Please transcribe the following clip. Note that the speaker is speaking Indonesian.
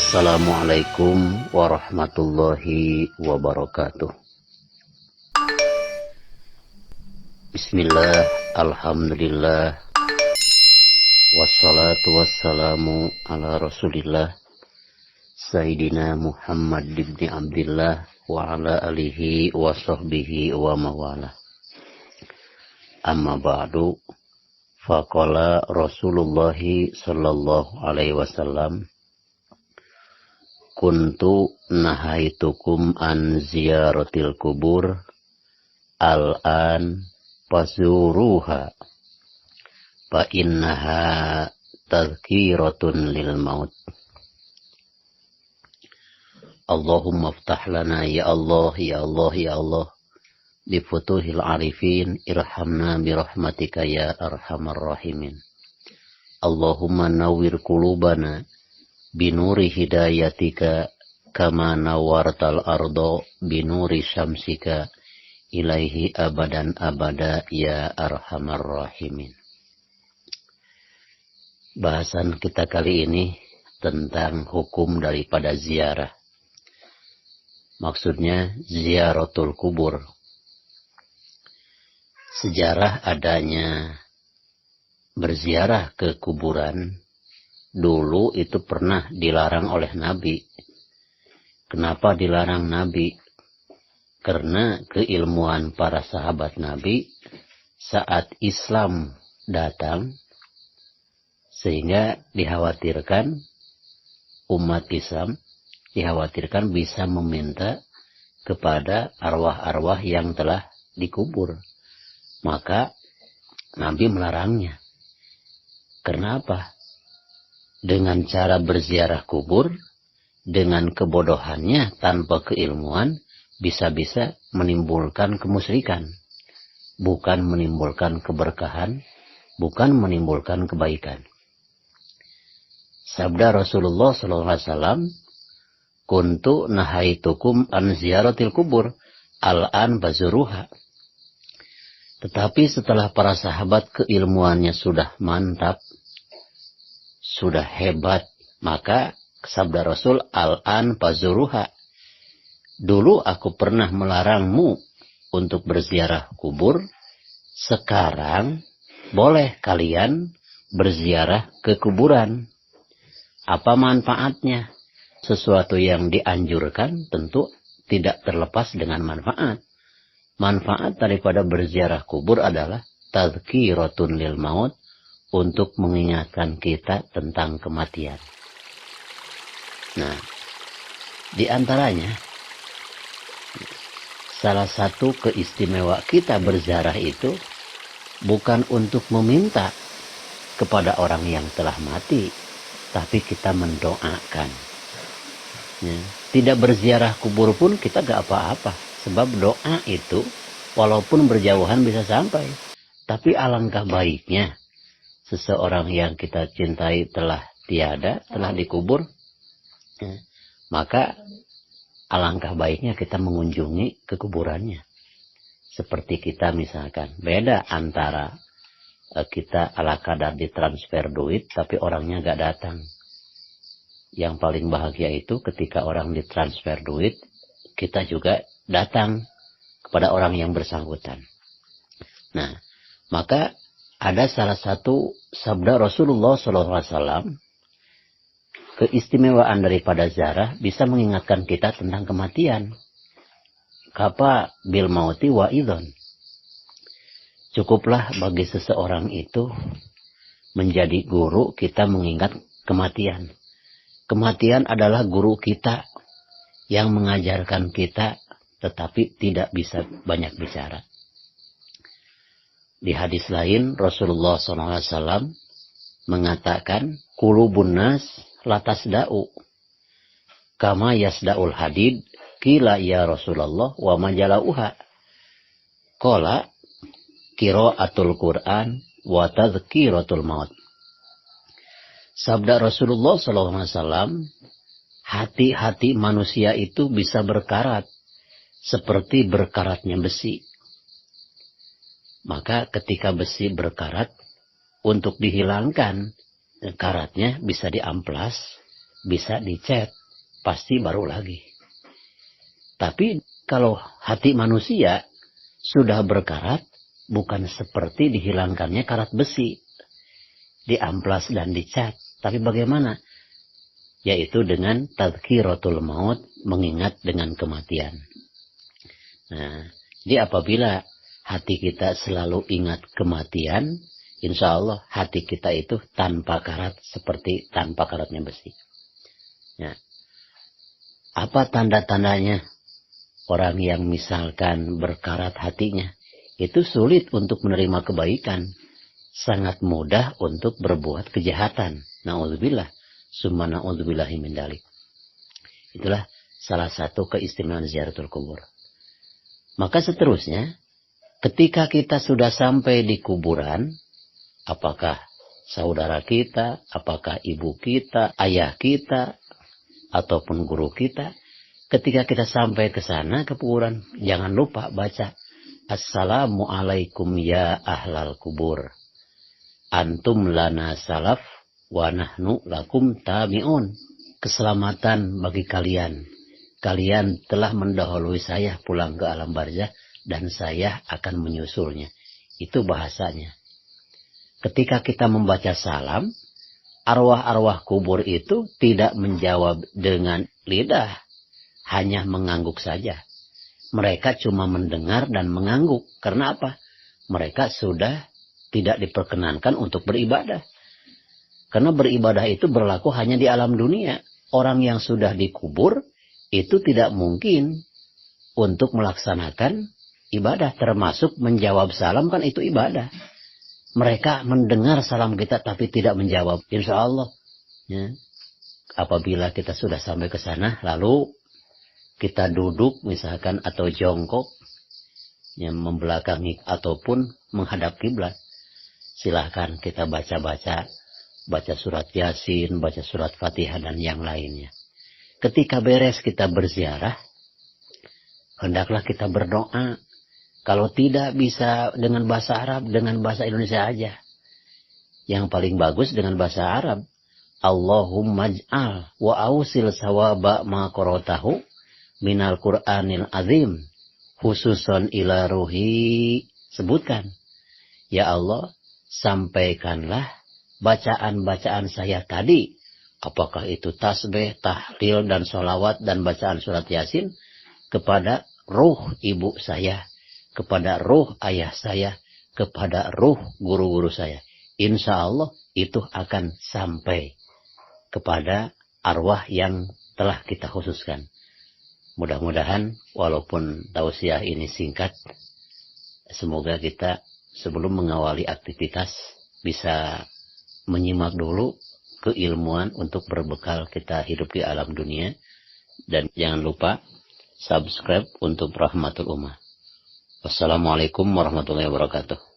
Assalamualaikum warahmatullahi wabarakatuh. Bismillah, alhamdulillah, wassalatu wassalamu ala rasulillah, Sayyidina Muhammad ibn Abdillah wa ala alihi wa sahbihi wa mawala. Amma ba'du, faqala Rasulullah sallallahu alaihi wasallam, kuntu nahaitukum an ziyaratil kubur, al-an fazuruha, fa innaha tadhkiratun lil maut. Allahumma aftah lana ya Allah, ya Allah, ya Allah, bifutuhil arifin, irhamna birahmatika ya arhamar rahimin. Allahumma nawwir qulubana binuri hidayatika kama nawartal ardo binuri syamsika ilaihi abadan abada ya arhamar rahimin. Bahasan kita kali ini tentang hukum daripada ziarah. Maksudnya ziaratul kubur. Sejarah adanya berziarah ke kuburan dulu itu pernah dilarang oleh Nabi. Kenapa dilarang Nabi? Karena keilmuan para sahabat Nabi saat Islam datang, sehingga dikhawatirkan umat Islam dikhawatirkan bisa meminta kepada arwah-arwah yang telah dikubur. Maka Nabi melarangnya. Kenapa? Dengan cara berziarah kubur, dengan kebodohannya tanpa keilmuan, bisa-bisa menimbulkan kemusyrikan. Bukan menimbulkan keberkahan, bukan menimbulkan kebaikan. Sabda Rasulullah SAW, kuntu nahaitukum an ziyaratil kubur, al-an bazuruha. Tetapi setelah para sahabat keilmuannya sudah mantap, sudah hebat, maka sabda Rasul, al-an bazuruha. Dulu aku pernah melarangmu untuk berziarah kubur, sekarang boleh kalian berziarah ke kuburan. Apa manfaatnya? Sesuatu yang dianjurkan tentu tidak terlepas dengan manfaat. Manfaat daripada berziarah kubur adalah tadhkiratun lil maut, untuk mengingatkan kita tentang kematian. Nah, di antaranya salah satu keistimewa kita berziarah itu bukan untuk meminta kepada orang yang telah mati, tapi kita mendoakan. Ya, tidak berziarah kubur pun kita gak apa-apa, sebab doa itu walaupun berjauhan bisa sampai. Tapi alangkah baiknya seseorang yang kita cintai telah tiada, telah dikubur, ya, maka alangkah baiknya kita mengunjungi ke kuburannya. Seperti kita misalkan, beda antara kita ala kadar ditransfer duit, tapi orangnya gak datang. Yang paling bahagia itu ketika orang ditransfer duit, kita juga datang kepada orang yang bersangkutan. Nah, maka ada salah satu sabda Rasulullah SAW, keistimewaan daripada ziarah bisa mengingatkan kita tentang kematian. Kapa bil mauti wa idhon. Cukuplah bagi seseorang itu menjadi guru kita mengingat kematian. Kematian adalah guru kita yang mengajarkan kita, tetapi tidak bisa banyak bicara. Di hadis lain Rasulullah SAW mengatakan, qulubun nas latasda'u kama yasda'ul hadid, qila ya Rasulullah wa majalauha, qala qiraatul Qur'an wa tadhkiratul maut. Sabda Rasulullah SAW, hati-hati manusia itu bisa berkarat seperti berkaratnya besi. Maka ketika besi berkarat, untuk dihilangkan karatnya bisa diamplas, bisa dicat. pasti baru lagi. Tapi kalau hati manusia sudah berkarat, bukan seperti dihilangkannya karat besi, diamplas dan dicat. Tapi bagaimana? Yaitu dengan tadhkiratul maut, mengingat dengan kematian. Nah, jadi apabila hati kita selalu ingat kematian, insya Allah hati kita itu tanpa karat, seperti tanpa karatnya besi. Ya. Apa tanda-tandanya? Orang yang misalkan berkarat hatinya, itu sulit untuk menerima kebaikan. Sangat mudah untuk berbuat kejahatan. Na'udzubillah. Summa na'udzubillahi min dzalik. Itulah salah satu keistimewaan ziaratul kubur. Maka seterusnya, ketika kita sudah sampai di kuburan, apakah saudara kita, apakah ibu kita, ayah kita, ataupun guru kita, ketika kita sampai ke sana, ke kuburan, jangan lupa baca Assalamualaikum ya ahlal kubur. Antum lana salaf wa nahnu lakum tabi'un. Keselamatan bagi kalian. Kalian telah mendahului saya pulang ke alam barzah dan saya akan menyusulnya. Itu bahasanya. Ketika kita membaca salam, arwah-arwah kubur itu tidak menjawab dengan lidah. Hanya mengangguk saja. Mereka cuma mendengar dan mengangguk. Karena apa? Mereka sudah tidak diperkenankan untuk beribadah. Karena beribadah itu berlaku hanya di alam dunia. Orang yang sudah dikubur itu tidak mungkin untuk melaksanakan ibadah. Termasuk menjawab salam, kan itu ibadah. Mereka mendengar salam kita tapi tidak menjawab. Insya Allah. Ya. Apabila kita sudah sampai ke sana, lalu kita duduk misalkan atau jongkok yang membelakangi ataupun menghadap kiblat. Silahkan kita baca surat Yasin, baca surat Fatihah dan yang lainnya. Ketika beres kita berziarah, hendaklah kita berdoa. Kalau tidak bisa dengan bahasa Arab, dengan bahasa Indonesia aja. Yang paling bagus dengan bahasa Arab. Allahumma ij'al wa ausil sawaba ma qara'tahu minal Qur'anil azim khususon ila ruhi. Sebutkan, ya Allah, sampaikanlah bacaan-bacaan saya tadi, apakah itu tasbih, tahlil dan sholawat dan bacaan surat Yasin, kepada ruh ibu saya, kepada ruh ayah saya, kepada ruh guru-guru saya. Insya Allah itu akan sampai kepada arwah yang telah kita khususkan. Mudah-mudahan walaupun tausiah ini singkat, semoga kita sebelum mengawali aktivitas bisa menyimak dulu keilmuan untuk berbekal kita hidup di alam dunia. Dan jangan lupa subscribe untuk Rahmatul Ummah. Wassalamualaikum warahmatullahi wabarakatuh.